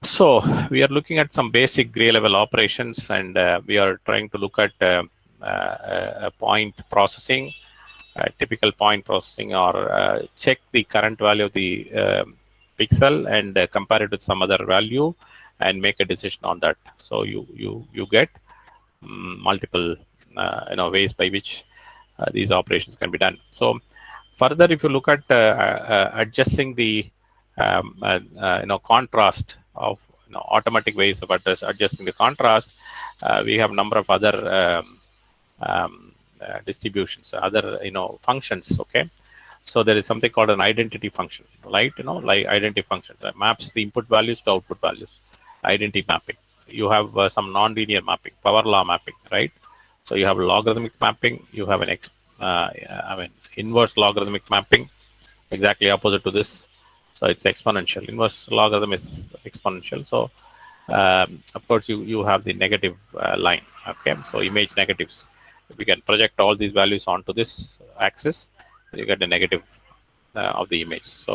So we are looking at some basic gray level operations, and we are trying to look at point processing, typical point processing, or check the current value of the pixel and compare it with some other value and make a decision on that. So you get multiple ways by which these operations can be done. So further, if you look at adjusting the contrast of automatic ways of adjusting the contrast, we have a number of other distributions, other functions. Okay, so there is something called an identity function, right? Like identity function that maps the input values to output values. Identity mapping. You have some nonlinear mapping, power law mapping, right? So you have logarithmic mapping. You have an inverse logarithmic mapping, exactly opposite to this. So it's exponential. Inverse logarithm is exponential. So of course you have the negative line. Okay, so image negatives. If you can project all these values onto this axis, you get the negative of the image. So